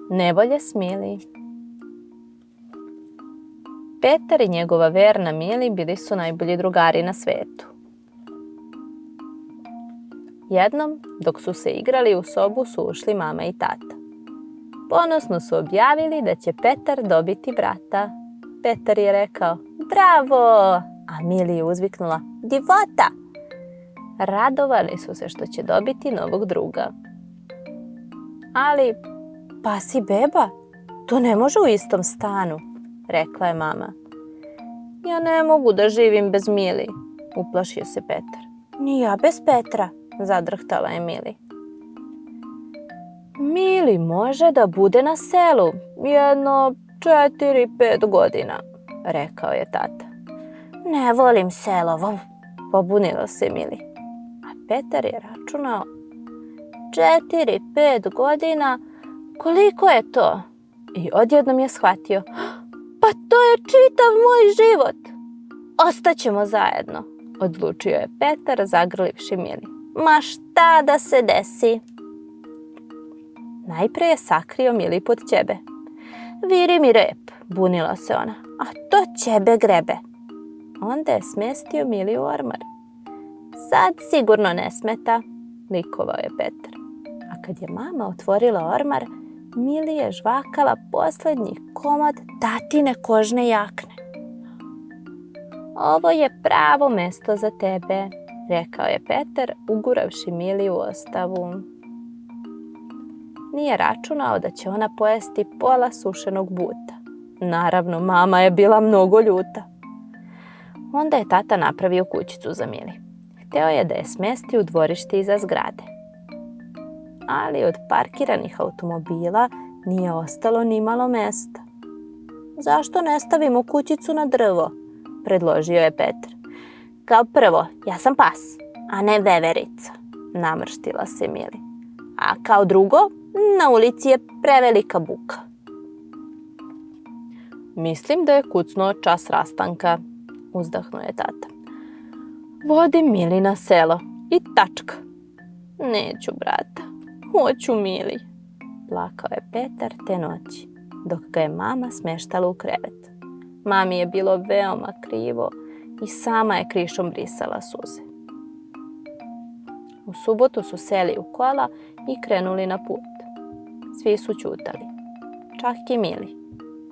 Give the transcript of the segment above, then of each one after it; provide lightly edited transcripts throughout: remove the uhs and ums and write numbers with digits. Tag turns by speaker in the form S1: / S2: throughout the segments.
S1: Nevolje s Mili. Petar i njegova verna Mili bili su najbolji drugari na svetu. Jednom, dok su se igrali, u sobu su ušli mama i tata. Ponosno su objavili da će Petar dobiti brata. Petar je rekao, bravo, a Mili je uzviknula, divota. Radovali su se što će dobiti novog druga. Ali, pa si beba, to ne može u istom stanu, rekla je mama. Ja ne mogu da živim bez Mili, uplašio se Petar. Ni ja bez Petra, zadrhtala je Mili. Mili može da bude na selu jedno 4-5 godina, rekao je tata. Ne volim selo, pobunila se Mili. A Petar je računao 4-5 godina, koliko je to? I odjednom je shvatio, pa to je čitav moj život. Ostaćemo zajedno, odlučio je Petar zagrlivši Mili. Ma šta da se desi? Najpre je sakrio Mili pod ćebe. Viri mi rep, bunila se ona, a to ćebe grebe. Onda je smestio Mili u ormar. Sad sigurno ne smeta, likovao je Petar. A kad je mama otvorila ormar, Mili je žvakala posljednji komad tatine kožne jakne. Ovo je pravo mesto za tebe, rekao je Petar, uguravši Mili u ostavu. Nije računao da će ona pojesti pola sušenog buta. Naravno, mama je bila mnogo ljuta. Onda je tata napravio kućicu za Mili. Hteo je da je smesti u dvorište iza zgrade. Ali od parkiranih automobila nije ostalo ni malo mesta. Zašto ne stavimo kućicu na drvo? Predložio je Petar. Kao prvo, ja sam pas, a ne veverica, namrštila se Mili. A kao drugo, na ulici je prevelika buka. Mislim da je kucnuo čas rastanka, uzdahnuo je tata. Vodim Mili na selo i tačka. Neću, brata, hoću Mili, plakao je Petar te noći, dok ga je mama smeštala u krevet. Mami je bilo veoma krivo i sama je krišom brisala suze. U subotu su seli u kola i krenuli na put. Svi su ćutali, čak i Mili,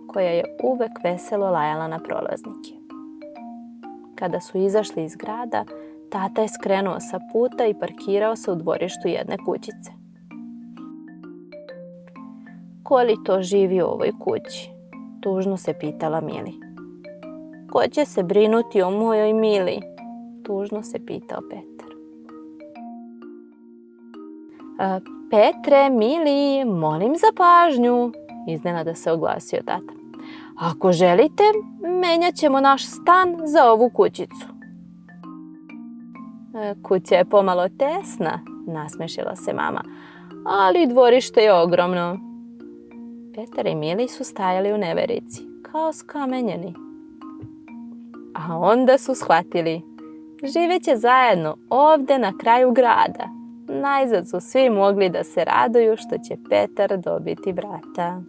S1: koja je uvek veselo lajala na prolaznike. Kada su izašli iz grada, tata je skrenuo sa puta i parkirao se u dvorištu jedne kućice. Ko li to živi u ovoj kući? Tužno se pitala Mili. Ko će se brinuti o mojoj Mili? Tužno se pitao Petar. Petre, Mili, molim za pažnju, iznenada se oglasio tata. Ako želite, menjat ćemo naš stan za ovu kućicu. Kuća je pomalo tesna, nasmešila se mama, ali dvorište je ogromno. Petar i Mili su stajali u neverici, kao skamenjeni. A onda su shvatili, živeće zajedno ovde na kraju grada. Najzad su svi mogli da se raduju što će Petar dobiti brata.